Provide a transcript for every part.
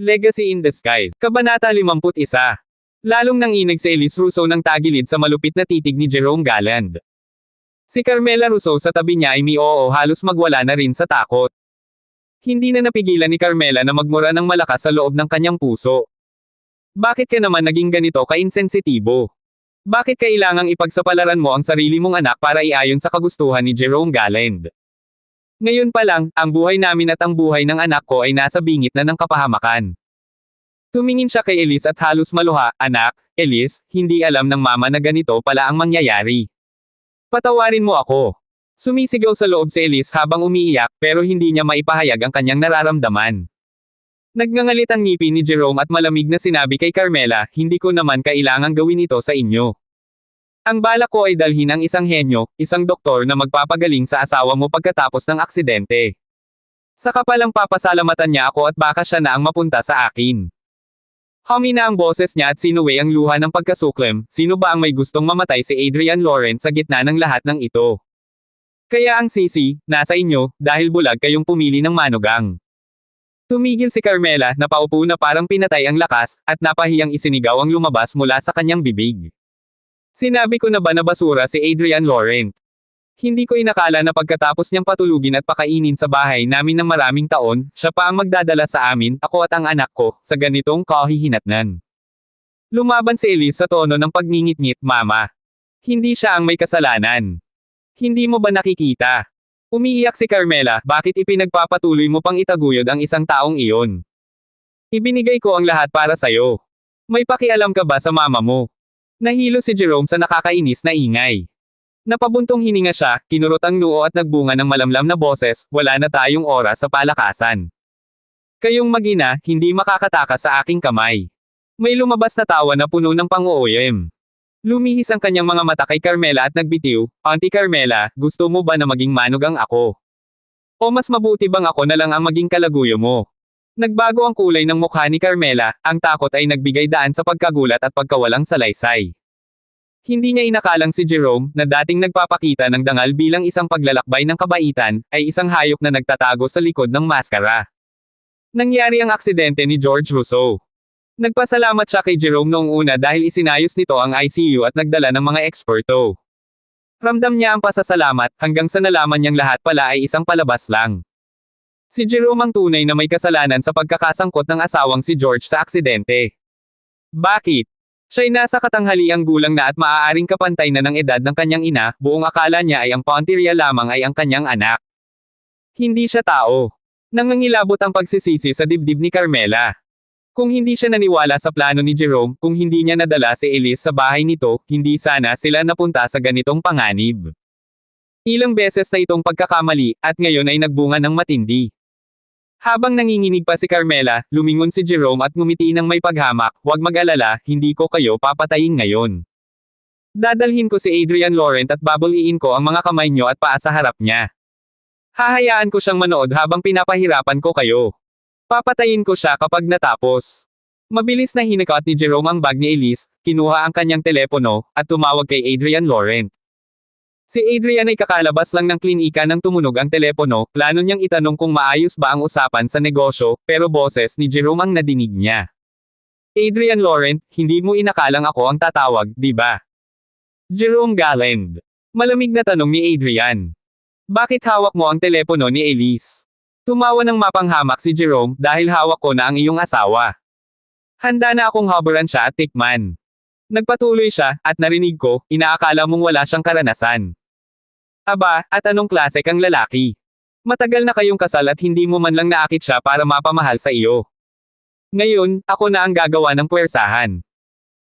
Legacy in Disguise. Kabanata 51. Lalong nanginig si Elise Russo ng tagilid sa malupit na titig ni Jerome Galland. Si Carmela Russo sa tabi niya ay halos magwala na rin sa takot. Hindi na napigilan ni Carmela na magmura ng malakas sa loob ng kanyang puso. Bakit ka naman naging ganito ka-insensitibo? Bakit kailangang ipagsapalaran mo ang sarili mong anak para iayon sa kagustuhan ni Jerome Galland? Ngayon pa lang, ang buhay namin at ang buhay ng anak ko ay nasa bingit na ng kapahamakan. Tumingin siya kay Elise at halos maluha. Anak, Elise, hindi alam ng mama na ganito pala ang mangyayari. Patawarin mo ako. Sumisigaw sa loob si Elise habang umiiyak pero hindi niya maipahayag ang kanyang nararamdaman. Nagngangalit ang ngipin ni Jerome at malamig na sinabi kay Carmela, hindi ko naman kailangang gawin ito sa inyo. Ang balak ko ay dalhin ang isang henyo, isang doktor na magpapagaling sa asawa mo pagkatapos ng aksidente. Saka palang papasalamatan niya ako at baka siya na ang mapunta sa akin. Humina ang boses niya at sinuwi ang luha ng pagkasuklem. Sino ba ang may gustong mamatay si Adrian Lawrence sa gitna ng lahat ng ito? Kaya ang sisi, nasa inyo, dahil bulag kayong pumili ng manugang. Tumigil si Carmela, napaupo na parang pinatay ang lakas, at napahiyang isinigaw ang lumabas mula sa kanyang bibig. Sinabi ko na ba na basura si Adrian Lawrence? Hindi ko inakala na pagkatapos niyang patulugin at pakainin sa bahay namin ng maraming taon, siya pa ang magdadala sa amin, ako at ang anak ko, sa ganitong kahihinatnan. Lumaban si Elise sa tono ng pagngingit-ngit, Mama. Hindi siya ang may kasalanan. Hindi mo ba nakikita? Umiiyak si Carmela, bakit ipinagpapatuloy mo pang itaguyod ang isang taong iyon? Ibinigay ko ang lahat para sa'yo. May pakialam ka ba sa mama mo? Nahilo si Jerome sa nakakainis na ingay. Napabuntong hininga siya, kinurot ang noo at nagbunga ng malamlam na boses, wala na tayong oras sa palakasan. Kayong mag-ina, hindi makakatakas sa aking kamay. May lumabas na tawa na puno ng pang-ooyem. Lumihis ang kanyang mga mata kay Carmela at nagbitiw, Auntie Carmela, gusto mo ba na maging manugang ako? O mas mabuti bang ako na lang ang maging kalaguyo mo? Nagbago ang kulay ng mukha ni Carmela, ang takot ay nagbigay daan sa pagkagulat at pagkawalang salaysay. Hindi niya inakalang si Jerome, na dating nagpapakita ng dangal bilang isang paglalakbay ng kabaitan, ay isang hayop na nagtatago sa likod ng maskara. Nangyari ang aksidente ni George Russo. Nagpasalamat siya kay Jerome noong una dahil isinayos nito ang ICU at nagdala ng mga eksperto. Ramdam niya ang pasasalamat, hanggang sa nalaman niyang lahat pala ay isang palabas lang. Si Jerome ang tunay na may kasalanan sa pagkakasangkot ng asawang si George sa aksidente. Bakit? Siya'y nasa katanghaliang gulang na at maaaring kapantay na ng edad ng kanyang ina, buong akala niya ay ang pauntirya lamang ay ang kanyang anak. Hindi siya tao. Nangangilabot ang pagsisisi sa dibdib ni Carmela. Kung hindi siya naniwala sa plano ni Jerome, kung hindi niya nadala si Elise sa bahay nito, hindi sana sila napunta sa ganitong panganib. Ilang beses na itong pagkakamali, at ngayon ay nagbunga ng matindi. Habang nanginginig pa si Carmela, lumingon si Jerome at ngumiti ng may paghamak, huwag mag-alala, hindi ko kayo papatayin ngayon. Dadalhin ko si Adrian Lawrence at babuliin ko ang mga kamay niyo at paa sa harap niya. Hahayaan ko siyang manood habang pinapahirapan ko kayo. Papatayin ko siya kapag natapos. Mabilis na hinakot ni Jerome ang bag ni Elise, kinuha ang kanyang telepono, at tumawag kay Adrian Lawrence. Si Adrian ay kakalabas lang ng klinika nang tumunog ang telepono, plano niyang itanong kung maayos ba ang usapan sa negosyo, pero boses ni Jerome ang nadinig niya. Adrian Lawrence, hindi mo inakalang ako ang tatawag, di ba? Jerome Galland. Malamig na tanong ni Adrian. Bakit hawak mo ang telepono ni Elise? Tumawa ng mapanghamak si Jerome, dahil hawak ko na ang iyong asawa. Handa na akong haburan siya at tikman. Nagpatuloy siya, at narinig ko, inaakala mong wala siyang karanasan. Aba, at anong klase kang lalaki? Matagal na kayong kasal at hindi mo man lang naakit siya para mapamahal sa iyo. Ngayon, ako na ang gagawa ng puwersahan.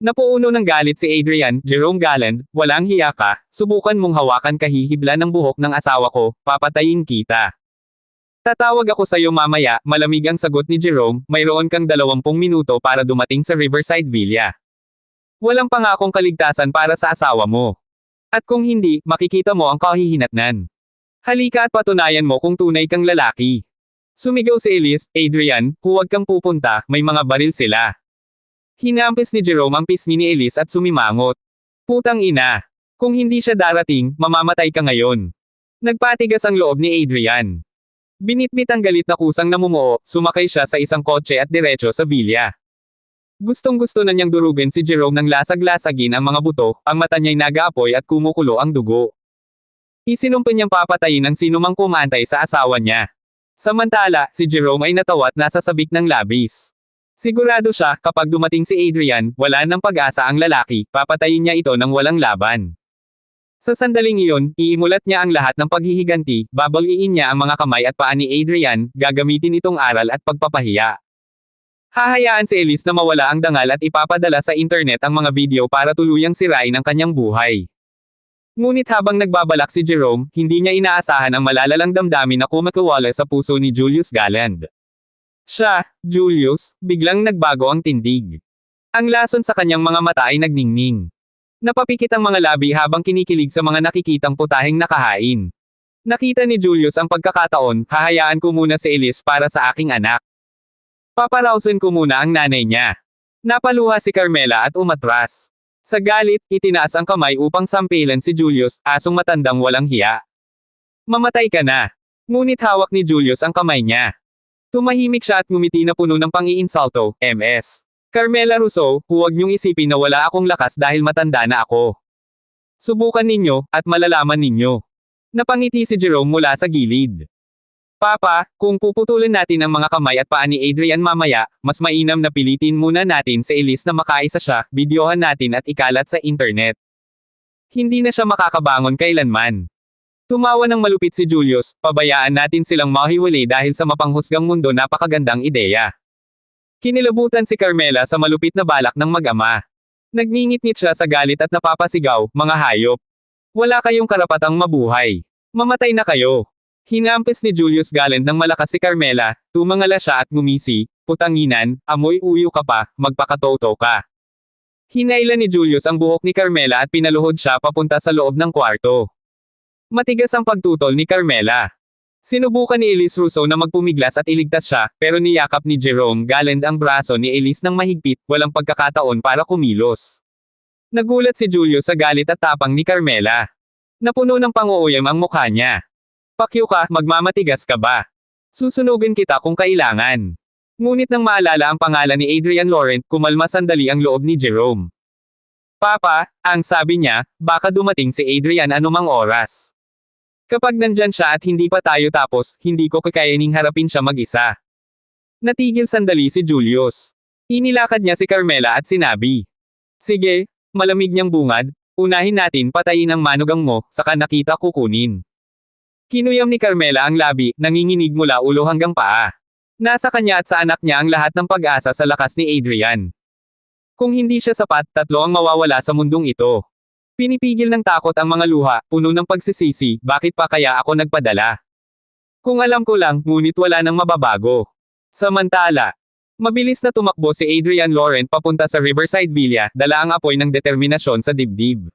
Napuuno ng galit si Adrian, Jerome Galland, walang hiya ka, subukan mong hawakan kahihibla ng buhok ng asawa ko, papatayin kita. Tatawag ako sa iyo mamaya, malamig ang sagot ni Jerome, mayroon kang 20 minuto para dumating sa Riverside Villa. Walang pangakong kaligtasan para sa asawa mo. At kung hindi, makikita mo ang kahihinatnan. Halika at patunayan mo kung tunay kang lalaki. Sumigaw si Elise, Adrian, huwag kang pupunta, may mga baril sila. Hinampis ni Jerome ang pisngi ni Elise at sumimangot. Putang ina. Kung hindi siya darating, mamamatay ka ngayon. Nagpatigas ang loob ni Adrian. Binitbit ang galit na kusang namumuo, sumakay siya sa isang kotse at diretso sa villa. Gustong-gusto na niyang durugin si Jerome ng lasag-lasagin ang mga buto, ang mata niya'y nag-aapoy at kumukulo ang dugo. Isinumpa niyang papatayin ang sinumang kumantay sa asawa niya. Samantala, si Jerome ay natawa at nasa sabik ng labis. Sigurado siya, kapag dumating si Adrian, wala nang pag-asa ang lalaki, papatayin niya ito nang walang laban. Sa sandaling iyon, iimulat niya ang lahat ng paghihiganti, babaliin niya ang mga kamay at paa ni Adrian, gagamitin itong aral at pagpapahiya. Hahayaan si Elise na mawala ang dangal at ipapadala sa internet ang mga video para tuluyang sirain ang kanyang buhay. Ngunit habang nagbabalak si Jerome, hindi niya inaasahan ang malalalang damdamin na kumakiwala sa puso ni Julius Galland. Siya, Julius, biglang nagbago ang tindig. Ang lason sa kanyang mga mata ay nagningning. Napapikit ang mga labi habang kinikilig sa mga nakikitang putaheng nakahain. Nakita ni Julius ang pagkakataon, hahayaan ko muna si Elise para sa aking anak. Paparausin ko muna ang nanay niya. Napaluha si Carmela at umatras. Sa galit, itinaas ang kamay upang sampilan si Julius, asong matandang walang hiya. Mamatay ka na. Ngunit hawak ni Julius ang kamay niya. Tumahimik siya at ngumiti na puno ng pang-iinsulto, MS. Carmela Russo, huwag niyong isipin na wala akong lakas dahil matanda na ako. Subukan ninyo, at malalaman ninyo. Napangiti si Jerome mula sa gilid. Papa, kung puputulin natin ang mga kamay at paa ni Adrian mamaya, mas mainam na pilitin muna natin sa Elise na makaisa siya, videohan natin at ikalat sa internet. Hindi na siya makakabangon kailanman. Tumawa ng malupit si Julius, pabayaan natin silang mahiwalay dahil sa mapanghusgang mundo napakagandang ideya. Kinilabutan si Carmela sa malupit na balak ng mag-ama. Nagngingit-ngit siya sa galit at napapasigaw, mga hayop. Wala kayong karapatang mabuhay. Mamatay na kayo. Hinampis ni Julius Galland ng malakas si Carmela, tumangala siya at ngumisi, putanginan, amoy uyo ka pa, magpakatoto ka. Hinailan ni Julius ang buhok ni Carmela at pinaluhod siya papunta sa loob ng kwarto. Matigas ang pagtutol ni Carmela. Sinubukan ni Elise Russo na magpumiglas at iligtas siya, pero niyakap ni Jerome Galland ang braso ni Elise ng mahigpit, walang pagkakataon para kumilos. Nagulat si Julius sa galit at tapang ni Carmela. Napuno ng pang-uuyam ang mukha niya. Pakyo ka, magmamatigas ka ba? Susunugin kita kung kailangan. Ngunit nang maalala ang pangalan ni Adrian Laurent, kumalma sandali ang loob ni Jerome. Papa, ang sabi niya, baka dumating si Adrian anumang oras. Kapag nandyan siya at hindi pa tayo tapos, hindi ko kakayaning harapin siya mag-isa. Natigil sandali si Julius. Inilakad niya si Carmela at sinabi. Sige, malamig niyang bungad, unahin natin patayin ang manugang mo, saka nakita kukunin. Kinuyam ni Carmela ang labi, nanginginig mula ulo hanggang paa. Nasa kanya at sa anak niya ang lahat ng pag-asa sa lakas ni Adrian. Kung hindi siya sapat, tatlo ang mawawala sa mundong ito. Pinipigil ng takot ang mga luha, puno ng pagsisisi, bakit pa kaya ako nagpadala? Kung alam ko lang, ngunit wala nang mababago. Samantala, mabilis na tumakbo si Adrian Laurent papunta sa Riverside Villa, dala ang apoy ng determinasyon sa dibdib.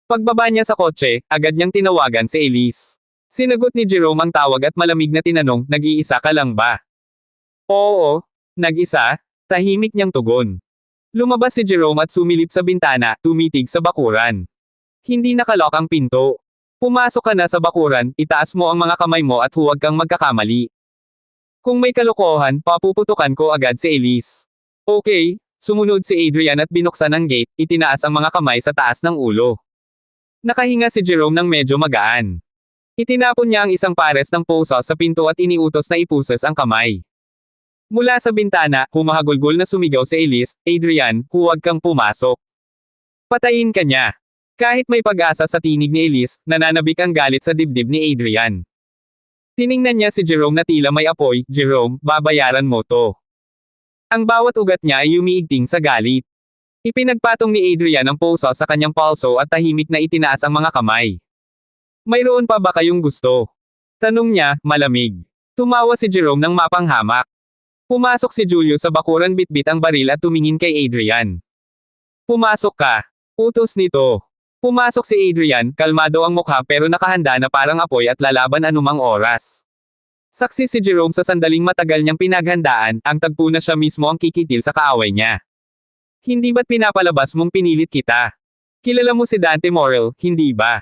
Pagbaba niya sa kotse, agad niyang tinawagan si Elise. Sinagot ni Jerome ang tawag at malamig na tinanong, nag-iisa ka lang ba? Oo, nag-isa, tahimik niyang tugon. Lumabas si Jerome at sumilip sa bintana, tumitig sa bakuran. Hindi nakalok ang pinto. Pumasok ka na sa bakuran, itaas mo ang mga kamay mo at huwag kang magkakamali. Kung may kalokohan, papuputukan ko agad si Elise. Okay, sumunod si Adrian at binuksan ang gate, itinaas ang mga kamay sa taas ng ulo. Nakahinga si Jerome ng medyo magaan. Itinapon niya ang isang pares ng puso sa pinto at iniutos na ipusas ang kamay. Mula sa bintana, humahagulgol na sumigaw si Elise, Adrian, huwag kang pumasok. Patayin ka niya. Kahit may pag-asa sa tinig ni Elise, nananabik ang galit sa dibdib ni Adrian. Tiningnan niya si Jerome na tila may apoy, Jerome, babayaran mo to. Ang bawat ugat niya ay umiigting sa galit. Ipinagpatong ni Adrian ang puso sa kanyang palso at tahimik na itinaas ang mga kamay. Mayroon pa ba kayong gusto? Tanong niya, malamig. Tumawa si Jerome ng mapanghamak. Pumasok si Julio sa bakuran bitbit ang baril at tumingin kay Adrian. Pumasok ka. Utos nito. Pumasok si Adrian, kalmado ang mukha pero nakahanda na parang apoy at lalaban anumang oras. Saksi si Jerome sa sandaling matagal niyang pinaghandaan, ang tagpo na siya mismo ang kikitil sa kaaway niya. Hindi ba't pinapalabas mong pinilit kita? Kilala mo si Dante Morel, hindi ba?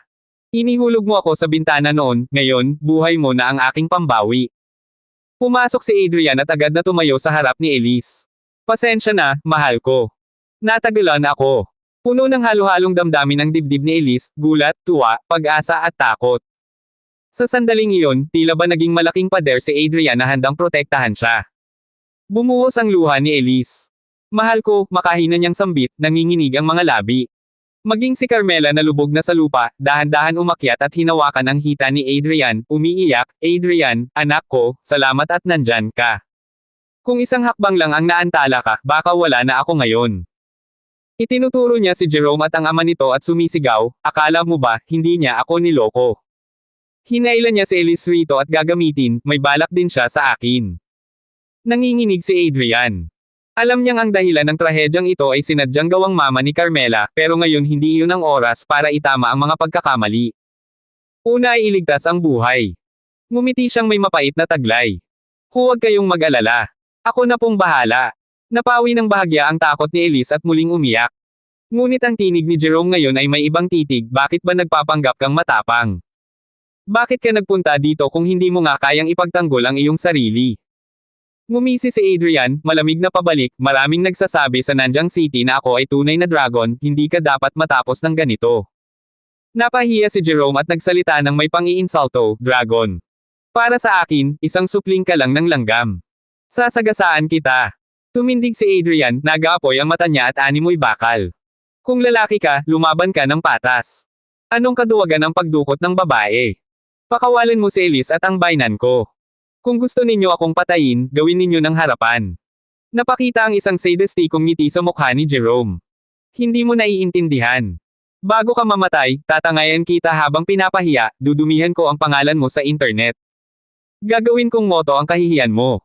Inihulog mo ako sa bintana noon, ngayon, buhay mo na ang aking pambawi. Pumasok si Adrian at agad na tumayo sa harap ni Elise. Pasensya na, mahal ko. Natagalan ako. Puno ng halo-halong damdamin ang dibdib ni Elise, gulat, tuwa, pag-asa at takot. Sa sandaling iyon, tila ba naging malaking pader si Adrian na handang protektahan siya. Bumuhos ang luha ni Elise. Mahal ko, makahina niyang sambit, nanginginig ang mga labi. Maging si Carmela na lubog na sa lupa, dahan-dahan umakyat at hinawakan ang hita ni Adrian, umiiyak, Adrian, anak ko, salamat at nandyan ka. Kung isang hakbang lang ang naantala ka, baka wala na ako ngayon. Itinuturo niya si Jerome at ang ama nito at sumisigaw, akala mo ba, hindi niya ako niloko. Hinailan niya si Elise rito at gagamitin, may balak din siya sa akin. Nanginginig si Adrian. Alam niyang ang dahilan ng trahedyang ito ay sinadyang gawang mama ni Carmela, pero ngayon hindi iyon ang oras para itama ang mga pagkakamali. Una ay iligtas ang buhay. Ngumiti siyang may mapait na taglay. Huwag kayong mag-alala. Ako na pong bahala. Napawi ng bahagya ang takot ni Elise at muling umiyak. Ngunit ang tinig ni Jerome ngayon ay may ibang titig, bakit ba nagpapanggap kang matapang? Bakit ka nagpunta dito kung hindi mo nga kayang ipagtanggol ang iyong sarili? Ngumisi si Adrian, malamig na pabalik, maraming nagsasabi sa Nanjang City na ako ay tunay na dragon, hindi ka dapat matapos ng ganito. Napahiya si Jerome at nagsalita ng may pang-iinsulto, dragon. Para sa akin, isang supling ka lang ng langgam. Sasagasaan kita. Tumindig si Adrian, nag-aapoy ang mata niya at animoy bakal. Kung lalaki ka, lumaban ka ng patas. Anong kaduwagan ang pagdukot ng babae? Pakawalan mo si Elise at ang bainan ko. Kung gusto ninyo akong patayin, gawin ninyo ng harapan. Napakita ang isang sadistikong ngiti sa mukha ni Jerome. Hindi mo naiintindihan. Bago ka mamatay, tatangayan kita habang pinapahiya, dudumihan ko ang pangalan mo sa internet. Gagawin kong moto ang kahihiyan mo.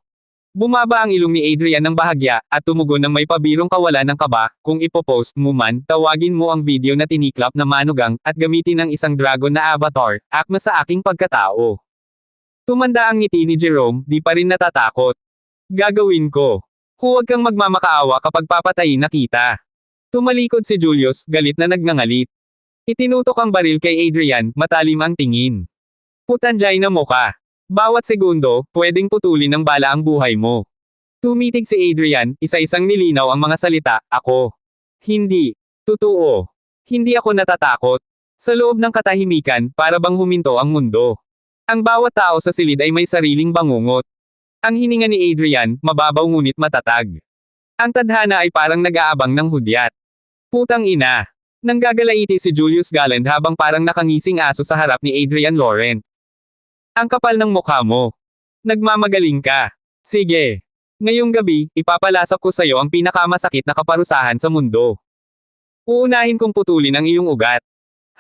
Bumaba ang ilong ni Adrian ng bahagya, at tumugon ng may pabirong kawalan ng kaba, kung ipopost mo man, tawagin mo ang video na tiniklap na manugang, at gamitin ang isang dragon na avatar, akma sa aking pagkatao. Tumanda ang ngiti ni Jerome, di pa rin natatakot. Gagawin ko. Huwag kang magmamakaawa kapag papatayin na kita. Tumalikod si Julius, galit na nagngangalit. Itinutok ang baril kay Adrian, matalim ang tingin. Putanjay na mo ka. Bawat segundo, pwedeng putulin ng bala ang buhay mo. Tumitig si Adrian, isa-isang nilinaw ang mga salita, ako. Hindi. Totoo. Hindi ako natatakot. Sa loob ng katahimikan, para bang huminto ang mundo. Ang bawat tao sa silid ay may sariling bangungot. Ang hininga ni Adrian, mababaw ngunit matatag. Ang tadhana ay parang nag-aabang ng hudyat. Putang ina. Nanggagalaiti si Julius Galland habang parang nakangising aso sa harap ni Adrian Laurent. Ang kapal ng mukha mo. Nagmamagaling ka. Sige. Ngayong gabi, ipapalasap ko sa'yo ang pinakamasakit na kaparusahan sa mundo. Uunahin kong putulin ang iyong ugat.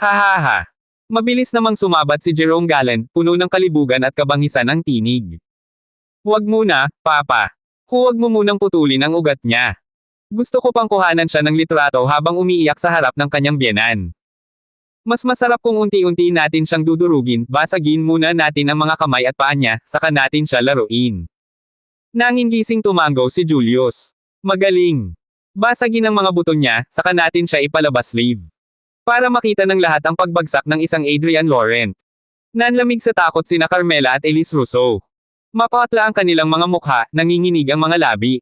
Hahaha. Mabilis namang sumabat si Jerome Galland, puno ng kalibugan at kabangisan ang tinig. Huwag muna, Papa. Huwag mo munang putulin ang ugat niya. Gusto ko pang kuhanan siya ng litrato habang umiiyak sa harap ng kanyang biyenan. Mas masarap kung unti-unti natin siyang dudurugin, basagin muna natin ang mga kamay at paa niya, saka natin siya laruin. Nangingising tumango si Julius. Magaling. Basagin ang mga buto niya, saka natin siya ipalabas live. Para makita ng lahat ang pagbagsak ng isang Adrian Laurent. Nanlamig sa takot sina Carmela at Elise Russo. Mapatla ang kanilang mga mukha, nanginginig ang mga labi.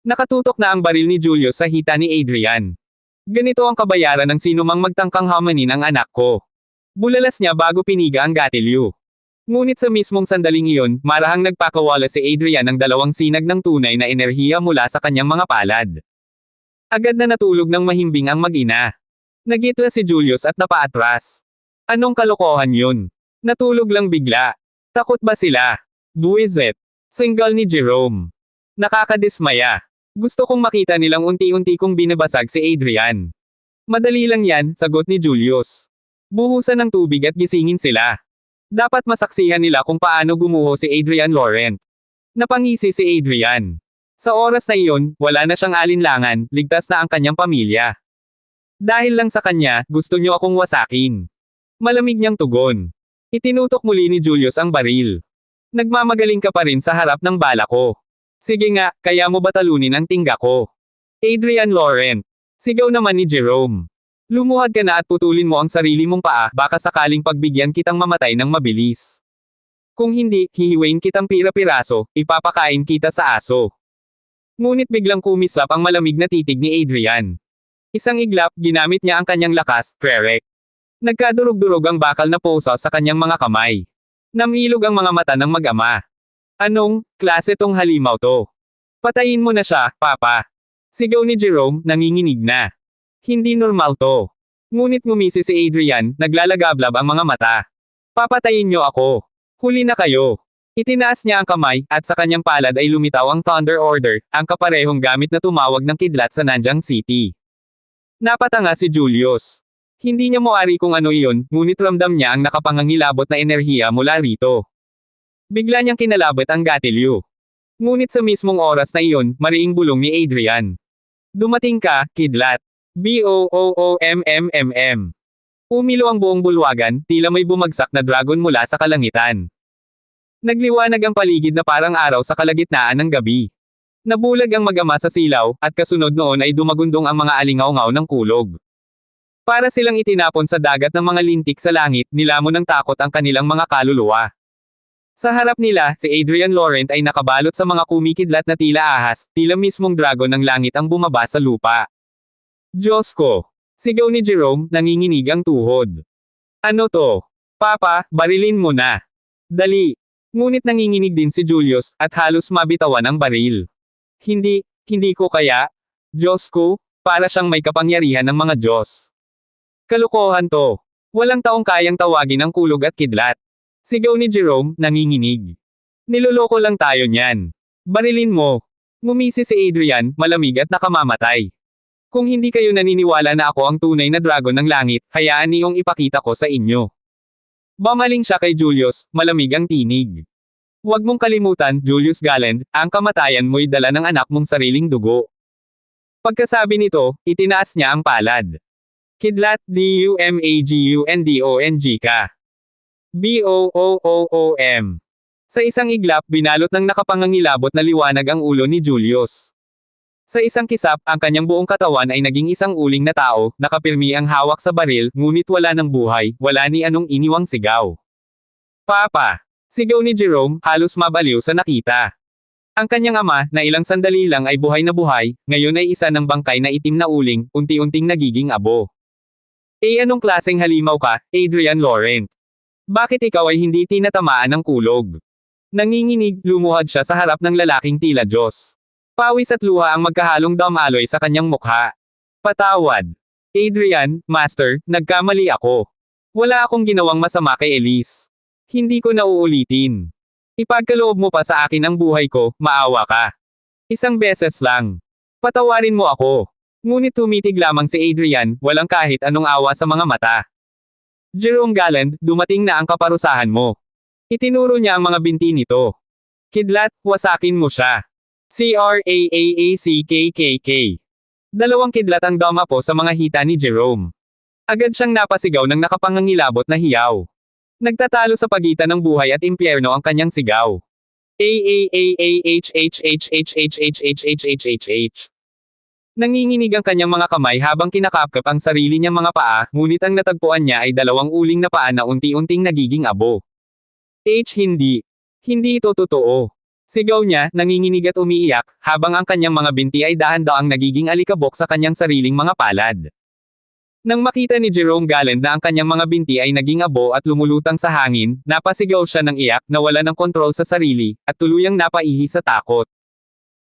Nakatutok na ang baril ni Julius sa hita ni Adrian. Ganito ang kabayaran ng sinumang magtangkang hamanin ang anak ko. Bulalas niya bago piniga ang gatilyo. Ngunit sa mismong sandaling iyon, marahang nagpakawala si Adrian ng dalawang sinag ng tunay na enerhiya mula sa kanyang mga palad. Agad na natulog ng mahimbing ang mag-ina. Nagitla si Julius at napaatras. Anong kalokohan yun? Natulog lang bigla. Takot ba sila? Buwisit. Single ni Jerome. Nakakadismaya. Gusto kong makita nilang unti-unti kong binabasag si Adrian. Madali lang yan, sagot ni Julius. Buhusan ng tubig at gisingin sila. Dapat masaksihan nila kung paano gumuho si Adrian Laurent. Napangisi si Adrian. Sa oras na iyon, wala na siyang alinlangan, ligtas na ang kanyang pamilya. Dahil lang sa kanya, gusto niyo akong wasakin. Malamig niyang tugon. Itinutok muli ni Julius ang baril. Nagmamagaling ka pa rin sa harap ng bala ko. Sige nga, kaya mo ba talunin ang tingga ko? Adrian Laurent. Sigaw naman ni Jerome. Lumuhad ka na at putulin mo ang sarili mong paa, baka sakaling pagbigyan kitang mamatay ng mabilis. Kung hindi, hihiwain kitang pira-piraso, ipapakain kita sa aso. Ngunit biglang kumislap ang malamig na titig ni Adrian. Isang iglap, ginamit niya ang kanyang lakas, prerek. Nagkadurog-durog ang bakal na posa sa kanyang mga kamay. Namilog ang mga mata ng mag-ama. Anong klase tong halimaw to? Patayin mo na siya, Papa. Sigaw ni Jerome, nanginginig na. Hindi normal to. Ngunit ngumisi si Adrian, naglalagablab ang mga mata. Papatayin niyo ako. Huli na kayo. Itinaas niya ang kamay, at sa kanyang palad ay lumitaw ang Thunder Order, ang kaparehong gamit na tumawag ng kidlat sa Nanjang City. Napatanga si Julius. Hindi niya moari kung ano iyon, ngunit ramdam niya ang nakapangangilabot na enerhiya mula rito. Bigla niyang kinalabot ang gatilyo. Ngunit sa mismong oras na iyon, mariing bulong ni Adrian. Dumating ka, kidlat. BOOOMMMM. Umilo ang buong bulwagan, tila may bumagsak na dragon mula sa kalangitan. Nagliwanag ang paligid na parang araw sa kalagitnaan ng gabi. Nabulag ang mag-ama sa silaw, at kasunod noon ay dumagundong ang mga alingaw-ngaw ng kulog. Para silang itinapon sa dagat ng mga lintik sa langit, nilamon ng takot ang kanilang mga kaluluwa. Sa harap nila, si Adrian Laurent ay nakabalot sa mga kumikidlat na tila ahas, tila mismong dragon ng langit ang bumaba sa lupa. Diyos ko! Sigaw ni Jerome, nanginginig ang tuhod. Ano to? Papa, barilin mo na. Dali. Ngunit nanginginig din si Julius, at halos mabitawan ang baril. Hindi ko kaya. Diyos ko, para siyang may kapangyarihan ng mga Diyos. Kalokohan to. Walang taong kayang tawagin ang kulog at kidlat. Sigaw ni Jerome, nanginginig. Niloloko lang tayo niyan. Barilin mo. Ngumisi si Adrian, malamig at nakamamatay. Kung hindi kayo naniniwala na ako ang tunay na dragon ng langit, hayaan niyong ipakita ko sa inyo. Bamaling siya kay Julius, malamig ang tinig. Huwag mong kalimutan, Julius Galland, ang kamatayan mo'y dala ng anak mong sariling dugo. Pagkasabi nito, itinaas niya ang palad. Kidlat, DUMAGUNDONG ka. BOOOOM. Sa isang iglap, binalot ng nakapangangilabot na liwanag ang ulo ni Julius. Sa isang kisap, ang kanyang buong katawan ay naging isang uling na tao, nakapirmi ang hawak sa baril, ngunit wala ng buhay, wala ni anong iniwang sigaw. Papa! Sigaw ni Jerome, halos mabaliw sa nakita. Ang kanyang ama, na ilang sandali lang ay buhay na buhay, ngayon ay isa ng bangkay na itim na uling, unti-unting nagiging abo. Anong klaseng halimaw ka, Adrian Laurent? Bakit ikaw ay hindi tinatamaan ng kulog? Nanginginig, lumuhad siya sa harap ng lalaking tila Diyos. Pawis at luha ang magkahalong damaloy sa kanyang mukha. Patawad. Adrian, Master, nagkamali ako. Wala akong ginawang masama kay Elise. Hindi ko na uulitin. Ipagkaloob mo pa sa akin ang buhay ko, maawa ka. Isang beses lang. Patawarin mo ako. Ngunit tumitig lamang si Adrian, walang kahit anong awa sa mga mata. Jerome Galland, dumating na ang kaparusahan mo. Itinuro niya ang mga binti nito. Kidlat, wasakin mo siya. CRAAACKKK. Dalawang kidlat ang dumapo sa mga hita ni Jerome. Agad siyang napasigaw ng nakapangangilabot na hiyaw. Nagtatalo sa pagitan ng buhay at impyerno ang kanyang sigaw. AAAAHHHHHHHHHHH. Nanginginig ang kanyang mga kamay habang kinakapkap ang sarili niyang mga paa, ngunit ang natagpuan niya ay dalawang uling na paa na unti-unting nagiging abo. Hindi. Hindi ito totoo. Sigaw niya, nanginginig at umiiyak, habang ang kanyang mga binti ay dahan-daang nagiging alikabok sa kanyang sariling mga palad. Nang makita ni Jerome Galland na ang kanyang mga binti ay naging abo at lumulutang sa hangin, napasigaw siya ng iyak, nawala ng kontrol sa sarili, at tuluyang napaihi sa takot.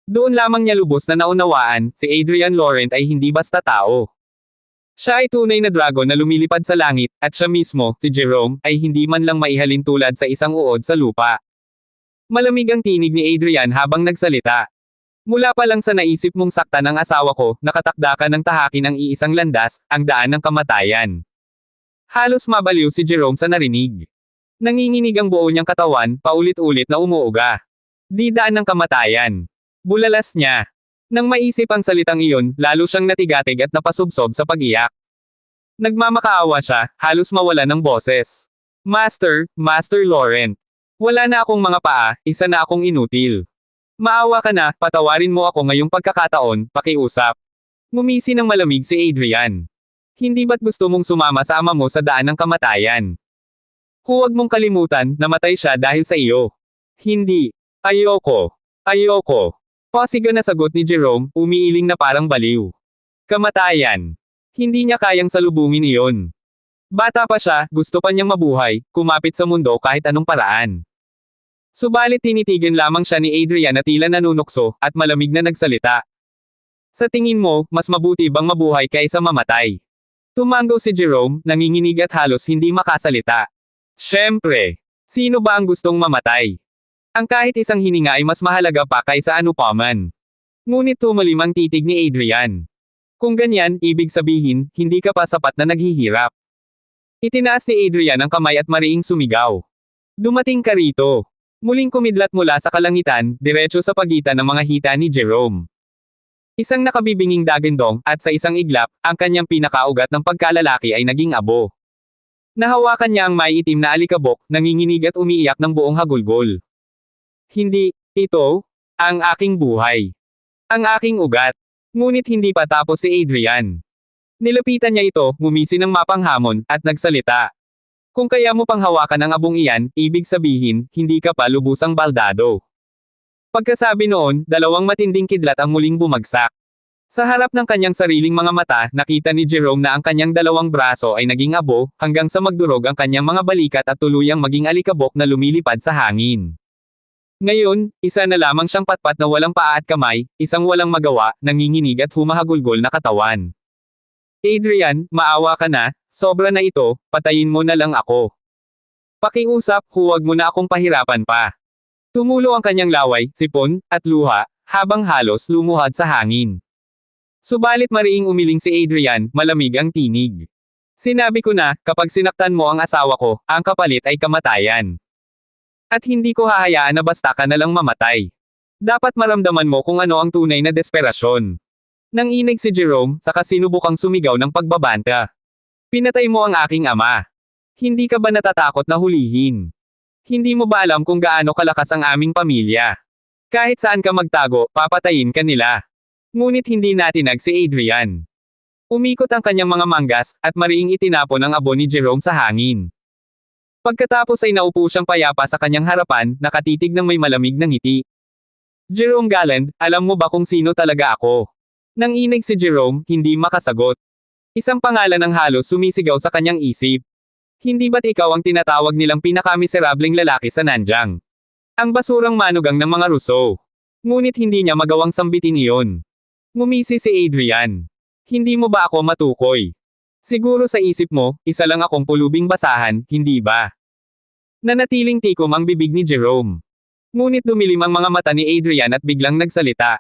Doon lamang niya lubos na naunawaan, si Adrian Laurent ay hindi basta tao. Siya ay tunay na dragon na lumilipad sa langit, at siya mismo, si Jerome, ay hindi man lang maihalin tulad sa isang uod sa lupa. Malamig ang tinig ni Adrian habang nagsalita. Mula pa lang sa naisip mong saktan ang asawa ko, nakatakda ka ng tahakin ang iisang landas, ang daan ng kamatayan. Halos mabaliw si Jerome sa narinig. Nanginginig ang buo niyang katawan, paulit-ulit na umuuga. Di daan ng kamatayan. Bulalas niya. Nang maisip ang salitang iyon, lalo siyang natigatig at napasubsob sa pag-iyak. Nagmamakaawa siya, halos mawala ng boses. Master Laurent. Wala na akong mga paa, isa na akong inutil. Maawa ka na, patawarin mo ako ngayong pagkakataon, pakiusap. Ngumisi ng malamig si Adrian. Hindi ba't gusto mong sumama sa ama mo sa daan ng kamatayan? Huwag mong kalimutan, namatay siya dahil sa iyo. Hindi. Ayoko. Ayoko. Pasiga na sagot ni Jerome, umiiling na parang baliw. Kamatayan. Hindi niya kayang salubungin iyon. Bata pa siya, gusto pa niyang mabuhay, kumapit sa mundo kahit anong paraan. Subalit tinitigan lamang siya ni Adrian na tila nanunukso, at malamig na nagsalita. Sa tingin mo, mas mabuti bang mabuhay kaysa mamatay? Tumango si Jerome, nanginginig at halos hindi makasalita. Siyempre. Sino ba ang gustong mamatay? Ang kahit isang hininga ay mas mahalaga pa kaysa anupaman. Ngunit tumalim ang titig ni Adrian. Kung ganyan, ibig sabihin, hindi ka pa sapat na naghihirap. Itinaas ni Adrian ang kamay at mariing sumigaw. Dumating ka rito. Muling kumidlat mula sa kalangitan, diretso sa pagitan ng mga hita ni Jerome. Isang nakabibinging dagandong, at sa isang iglap, ang kanyang pinakaugat ng pagkalalaki ay naging abo. Nahawakan niya ang may itim na alikabok, nanginginig at umiiyak ng buong hagulgol. Hindi, ito, ang aking buhay. Ang aking ugat. Ngunit hindi pa tapos si Adrian. Nilapitan niya ito, ngumisi ng mapanghamon, at nagsalita. Kung kaya mo pang hawakan ang abong iyan, ibig sabihin, hindi ka pa lubusang baldado. Pagkasabi noon, dalawang matinding kidlat ang muling bumagsak. Sa harap ng kanyang sariling mga mata, nakita ni Jerome na ang kanyang dalawang braso ay naging abo, hanggang sa magdurog ang kanyang mga balikat at tuluyang maging alikabok na lumilipad sa hangin. Ngayon, isa na lamang siyang patpat na walang paa at kamay, isang walang magawa, nanginginig at humahagulgol na katawan. Adrian, maawa ka na, sobra na ito, patayin mo na lang ako. Pakiusap, huwag mo na akong pahirapan pa. Tumulo ang kanyang laway, sipon, at luha, habang halos lumuhad sa hangin. Subalit mariing umiling si Adrian, malamig ang tinig. Sinabi ko na, kapag sinaktan mo ang asawa ko, ang kapalit ay kamatayan. At hindi ko hahayaan na basta ka na lang mamatay. Dapat maramdaman mo kung ano ang tunay na desperasyon. Nanginig si Jerome, saka sinubukang sumigaw ng pagbabanta. Pinatay mo ang aking ama. Hindi ka ba natatakot na hulihin? Hindi mo ba alam kung gaano kalakas ang aming pamilya? Kahit saan ka magtago, papatayin ka nila. Ngunit hindi natinag si Adrian. Umikot ang kanyang mga manggas, at mariing itinapon ang abo ni Jerome sa hangin. Pagkatapos ay naupo siyang payapa sa kanyang harapan, nakatitig ng may malamig na ngiti. Jerome Galland, alam mo ba kung sino talaga ako? Nanginig si Jerome, hindi makasagot. Isang pangalan ang halos sumisigaw sa kanyang isip. Hindi ba't ikaw ang tinatawag nilang pinakamiserableng lalaki sa Nanjang? Ang basurang manugang ng mga Russo. Ngunit hindi niya magawang sambitin iyon. Ngumisi si Adrian. Hindi mo ba ako matukoy? Siguro sa isip mo, isa lang akong pulubing basahan, hindi ba? Nanatiling tikom ang bibig ni Jerome. Ngunit dumilim ang mga mata ni Adrian at biglang nagsalita.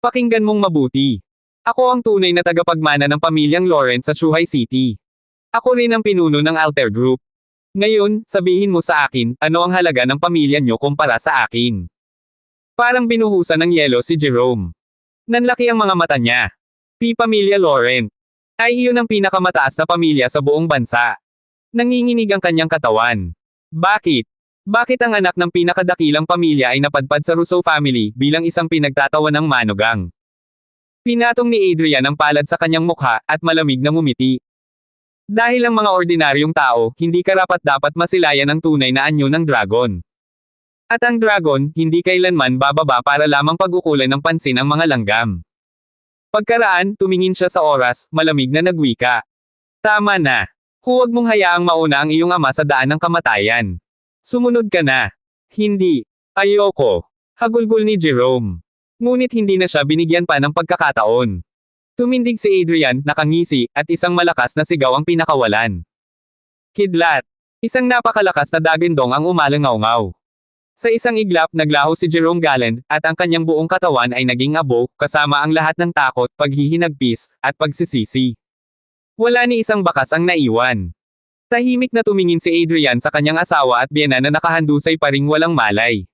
Pakinggan mong mabuti. Ako ang tunay na tagapagmana ng pamilyang Lawrence sa Chuhay City. Ako rin ang pinuno ng Alter Group. Ngayon, sabihin mo sa akin, ano ang halaga ng pamilya niyo kumpara sa akin? Parang binuhusan ng yelo si Jerome. Nanlaki ang mga mata niya. Pamilya Lawrence. Ay iyon ang pinakamataas na pamilya sa buong bansa. Nanginginig ang kanyang katawan. Bakit? Bakit ang anak ng pinakadakilang pamilya ay napadpad sa Russo family bilang isang pinagtatawan ng manugang? Pinatong ni Adrian ang palad sa kanyang mukha, at malamig na ngumiti. Dahil ang mga ordinaryong tao, hindi karapat-dapat masilayan ang tunay na anyo ng dragon. At ang dragon, hindi kailanman bababa para lamang pag-ukulan ng pansin ang mga langgam. Pagkaraan, tumingin siya sa oras, malamig na nagwika. Tama na. Huwag mong hayaang mauna ang iyong ama sa daan ng kamatayan. Sumunod ka na. Hindi. Ayoko. Hagulgol ni Jerome. Ngunit hindi na siya binigyan pa ng pagkakataon. Tumindig si Adrian, nakangisi, at isang malakas na sigaw ang pinakawalan. Kidlat. Isang napakalakas na dagandong ang umalangaw-ngaw. Sa isang iglap, naglaho si Jerome Galland, at ang kanyang buong katawan ay naging abo, kasama ang lahat ng takot, paghihinagpis, at pagsisisi. Wala ni isang bakas ang naiwan. Tahimik na tumingin si Adrian sa kanyang asawa at biyena na nakahandusay pa ring walang malay.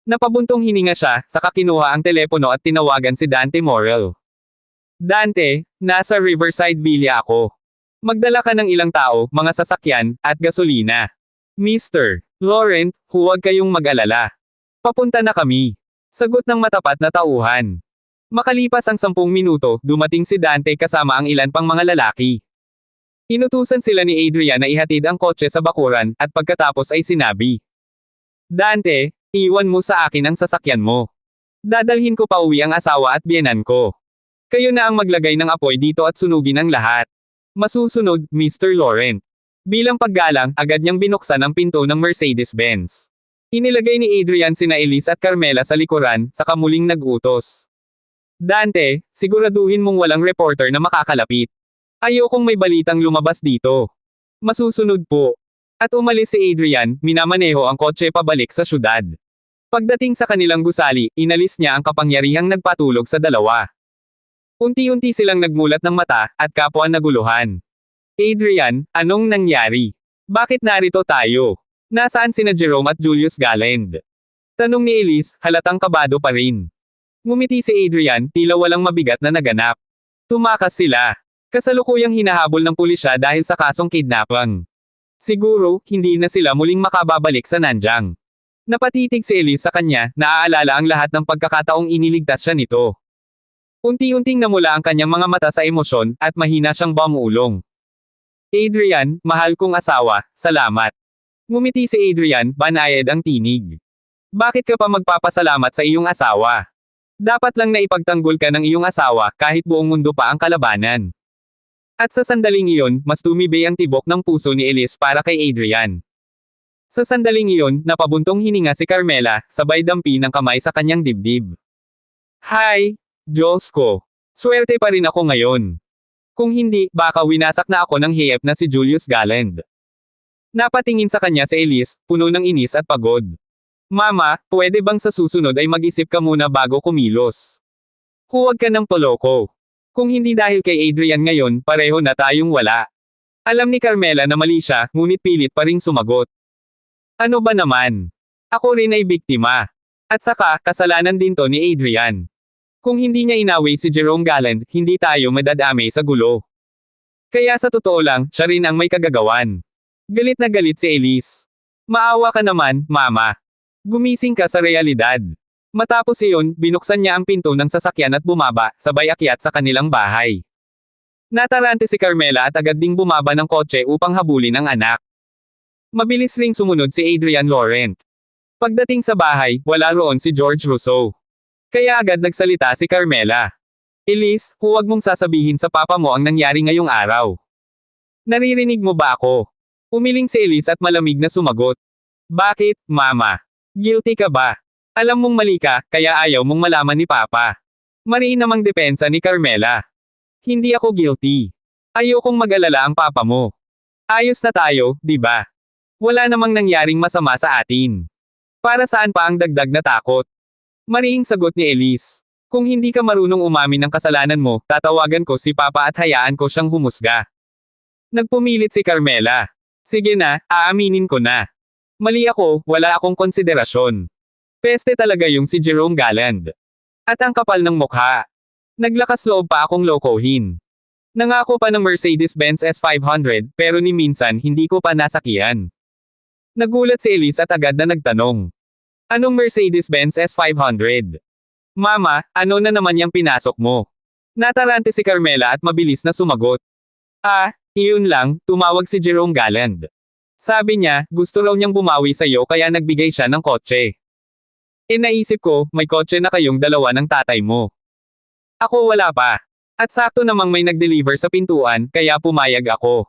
Napabuntong hininga siya, saka kinuha ang telepono at tinawagan si Dante Morel. Dante, nasa Riverside Villa ako. Magdala ka ng ilang tao, mga sasakyan, at gasolina. Mr. Laurent, huwag kayong mag-alala. Papunta na kami. Sagot ng matapat na tauhan. Makalipas ang 10 minuto, dumating si Dante kasama ang ilan pang mga lalaki. Inutusan sila ni Adrian na ihatid ang kotse sa bakuran, at pagkatapos ay sinabi, Dante, iwan mo sa akin ang sasakyan mo. Dadalhin ko pa uwi ang asawa at biyenan ko. Kayo na ang maglagay ng apoy dito at sunugin ang lahat. Masusunod, Mr. Laurent. Bilang paggalang, agad niyang binuksan ang pinto ng Mercedes-Benz. Inilagay ni Adrian sina Elise at Carmela sa likuran, saka muling nag-utos. Dante, siguraduhin mong walang reporter na makakalapit. Ayokong may balitang lumabas dito. Masusunod po. At umalis si Adrian, minamaneho ang kotse pabalik sa syudad. Pagdating sa kanilang gusali, inalis niya ang kapangyarihang nagpatulog sa dalawa. Unti-unti silang nagmulat ng mata, at kapwa naguluhan. Adrian, anong nangyari? Bakit narito tayo? Nasaan sina Jerome at Julius Galland? Tanong ni Elise, halatang kabado pa rin. Ngumiti si Adrian, tila walang mabigat na naganap. Tumakas sila. Kasalukuyang hinahabol ng pulisya dahil sa kasong kidnapping. Siguro, hindi na sila muling makababalik sa Nanjing. Napatitig si Elise sa kanya, naaalala ang lahat ng pagkakataong iniligtas siya nito. Unti-unting namula ang kanyang mga mata sa emosyon, at mahina siyang bumulong. Adrian, mahal kong asawa, salamat. Ngumiti si Adrian, banayad ang tinig. Bakit ka pa magpapasalamat sa iyong asawa? Dapat lang na ipagtanggol ka ng iyong asawa, kahit buong mundo pa ang kalabanan. At sa sandaling iyon, mas tumibay ang tibok ng puso ni Elise para kay Adrian. Sa sandaling iyon, napabuntong hininga si Carmela, sabay dampi ng kamay sa kanyang dibdib. Hay! Diyos ko! Swerte pa rin ako ngayon. Kung hindi, baka winasak na ako ng hiyep na si Julius Galland. Napatingin sa kanya si Elise, puno ng inis at pagod. Mama, pwede bang sa susunod ay mag-isip ka muna bago kumilos? Huwag ka ng poloko. Kung hindi dahil kay Adrian ngayon, pareho na tayong wala. Alam ni Carmela na mali siya, ngunit pilit pa ring sumagot. Ano ba naman? Ako rin ay biktima. At saka, kasalanan din to ni Adrian. Kung hindi niya inaway si Jerome Galland, hindi tayo madadamay sa gulo. Kaya sa totoo lang, siya rin ang may kagagawan. Galit na galit si Elise. Maawa ka naman, mama. Gumising ka sa realidad. Matapos iyon, binuksan niya ang pinto ng sasakyan at bumaba, sabay akyat sa kanilang bahay. Natarante si Carmela at agad ding bumaba ng kotse upang habulin ang anak. Mabilis ring sumunod si Adrian Laurent. Pagdating sa bahay, wala roon si George Rousseau. Kaya agad nagsalita si Carmela. Elise, huwag mong sasabihin sa papa mo ang nangyari ngayong araw. Naririnig mo ba ako? Umiling si Elise at malamig na sumagot. Bakit, mama? Guilty ka ba? Alam mong mali ka, kaya ayaw mong malaman ni papa. Mariin namang depensa ni Carmela. Hindi ako guilty. Ayokong mag-alala ang papa mo. Ayos na tayo, di ba? Wala namang nangyaring masama sa atin. Para saan pa ang dagdag na takot? Mariing sagot ni Elise. Kung hindi ka marunong umamin ng kasalanan mo, tatawagan ko si Papa at hayaan ko siyang humusga. Nagpumilit si Carmela. Sige na, aaminin ko na. Mali ako, wala akong konsiderasyon. Peste talaga yung si Jerome Galland. At ang kapal ng mukha. Naglakas loob pa akong lokohin. Nangako pa ng Mercedes-Benz S500, pero ni minsan hindi ko pa nasakyan. Nagulat si Elise at agad na nagtanong. Anong Mercedes-Benz S500? Mama, ano na naman yung pinasok mo? Natarante si Carmela at mabilis na sumagot. Iyon lang, tumawag si Jerome Galland. Sabi niya, gusto raw niyang bumawi sa iyo kaya nagbigay siya ng kotse. Naisip ko, may kotse na kayong dalawa ng tatay mo. Ako wala pa. At sakto namang may nag-deliver sa pintuan, kaya pumayag ako.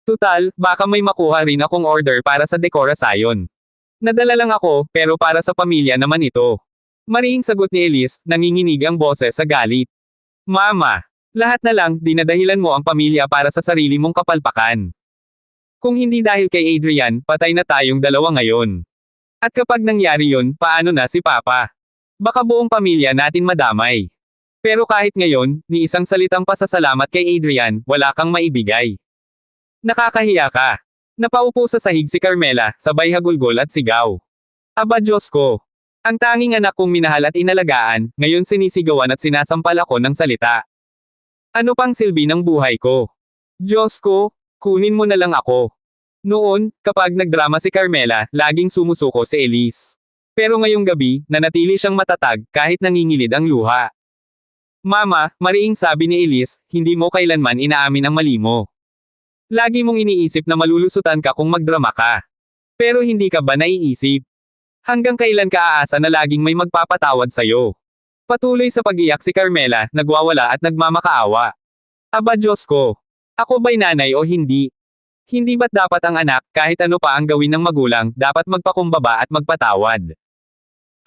Tutal, baka may makuha rin akong order para sa dekorasyon. Nadala lang ako, pero para sa pamilya naman ito. Mariing sagot ni Elise, nanginginig ang boses sa galit. Mama, lahat na lang, dinadahilan mo ang pamilya para sa sarili mong kapalpakan. Kung hindi dahil kay Adrian, patay na tayong dalawa ngayon. At kapag nangyari yun, paano na si Papa? Baka buong pamilya natin madamay. Pero kahit ngayon, ni isang salitang pasasalamat kay Adrian, wala kang maibigay. Nakakahiya ka. Napaupo sa sahig si Carmela, sabay hagulgol at sigaw. Aba Diyos ko! Ang tanging anak kong minahal at inalagaan, ngayon sinisigawan at sinasampal ako ng salita. Ano pang silbi ng buhay ko? Diyos ko, kunin mo na lang ako. Noon, kapag nagdrama si Carmela, laging sumusuko si Elise. Pero ngayong gabi, nanatili siyang matatag, kahit nangingilid ang luha. Mama, mariing sabi ni Elise, hindi mo kailanman inaamin ang mali mo. Lagi mong iniisip na malulusutan ka kung magdrama ka. Pero hindi ka ba naiisip? Hanggang kailan ka aasa na laging may magpapatawad sa'yo? Patuloy sa pag-iyak si Carmela, nagwawala at nagmamakaawa. Aba Diyos ko! Ako ba'y nanay o hindi? Hindi ba't dapat ang anak, kahit ano pa ang gawin ng magulang, dapat magpakumbaba at magpatawad?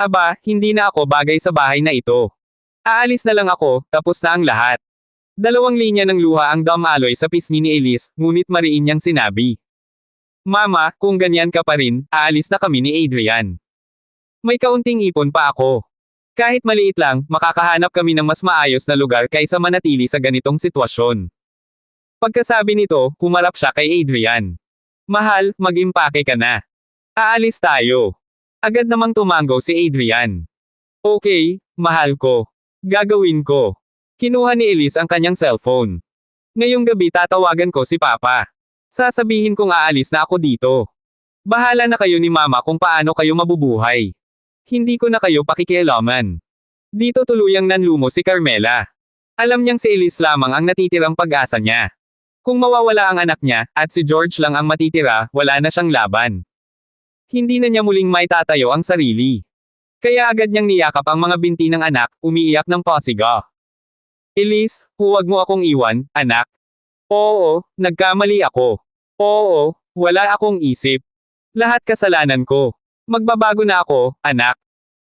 Aba, hindi na ako bagay sa bahay na ito. Aalis na lang ako, tapos na ang lahat. 2 linya ng luha ang dumaloy sa pisngi ni Elise, ngunit mariin niyang sinabi. Mama, kung ganyan ka pa rin, aalis na kami ni Adrian. May kaunting ipon pa ako. Kahit maliit lang, makakahanap kami ng mas maayos na lugar kaysa manatili sa ganitong sitwasyon. Pagkasabi nito, kumarap siya kay Adrian. Mahal, mag-impake ka na. Aalis tayo. Agad namang tumango si Adrian. Okay, mahal ko. Gagawin ko. Kinuha ni Elise ang kanyang cellphone. Ngayong gabi tatawagan ko si Papa. Sasabihin kong aalis na ako dito. Bahala na kayo ni Mama kung paano kayo mabubuhay. Hindi ko na kayo pakikialaman. Dito tuluyang nanlumo si Carmela. Alam niyang si Elise lamang ang natitirang pag-asa niya. Kung mawawala ang anak niya, at si George lang ang matitira, wala na siyang laban. Hindi na niya muling maitatayo ang sarili. Kaya agad niyang niyakap ang mga binti ng anak, umiiyak ng pasiga. Elise, huwag mo akong iwan, anak. Oo, nagkamali ako. Oo, wala akong isip. Lahat kasalanan ko. Magbabago na ako, anak.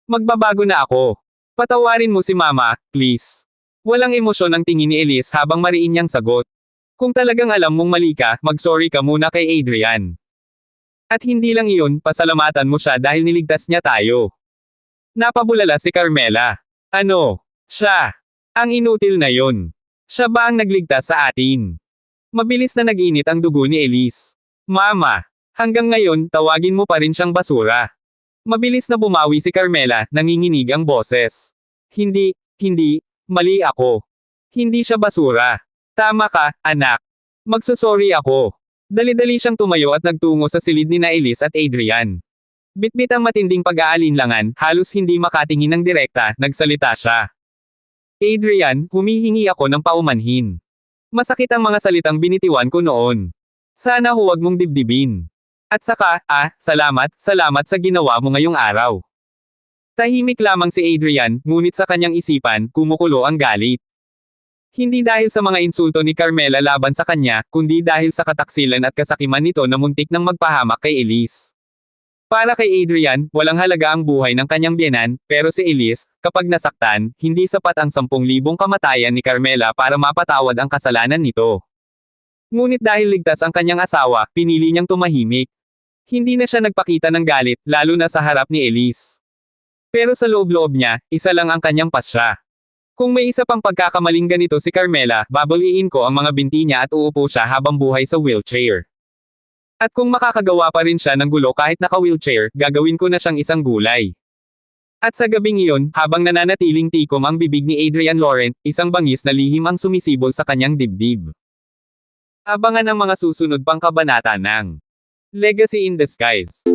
Magbabago na ako. Patawarin mo si Mama, please. Walang emosyon ang tingin ni Elise habang mariin niyang sagot. Kung talagang alam mong mali ka, mag-sorry ka muna kay Adrian. At hindi lang iyon, pasalamatan mo siya dahil niligtas niya tayo. Napabulala si Carmela. Ano? Siya. Ang inutil na yon. Siya ba ang nagligtas sa atin? Mabilis na nag-init ang dugo ni Elise. Mama, hanggang ngayon, tawagin mo pa rin siyang basura. Mabilis na bumawi si Carmela, nanginginig ang boses. Hindi, mali ako. Hindi siya basura. Tama ka, anak. Magsusorry ako. Dali-dali siyang tumayo at nagtungo sa silid ni na Elise at Adrian. Bitbit ang matinding pag-aalinlangan, halos hindi makatingin ng direkta, nagsalita siya. Adrian, humihingi ako ng paumanhin. Masakit ang mga salitang binitiwan ko noon. Sana huwag mong dibdibin. At saka, salamat sa ginawa mo ngayong araw. Tahimik lamang si Adrian, ngunit sa kanyang isipan, kumukulo ang galit. Hindi dahil sa mga insulto ni Carmela laban sa kanya, kundi dahil sa kataksilan at kasakiman nito na muntik nang magpahamak kay Elise. Para kay Adrian, walang halaga ang buhay ng kanyang biyenan, pero si Elise, kapag nasaktan, hindi sapat ang 10,000 kamatayan ni Carmela para mapatawad ang kasalanan nito. Ngunit dahil ligtas ang kanyang asawa, pinili niyang tumahimik. Hindi na siya nagpakita ng galit, lalo na sa harap ni Elise. Pero sa loob-loob niya, isa lang ang kanyang pasya. Kung may isa pang pagkakamaling ganito si Carmela, babaliin ko ang mga binti niya at uupo siya habang buhay sa wheelchair. At kung makakagawa pa rin siya ng gulo kahit naka-wheelchair, gagawin ko na siyang isang gulay. At sa gabing iyon, habang nananatiling tikom ang bibig ni Adrian Laurent, isang bangis na lihim ang sumisibol sa kanyang dibdib. Abangan ang mga susunod pang kabanata ng Legacy in Disguise.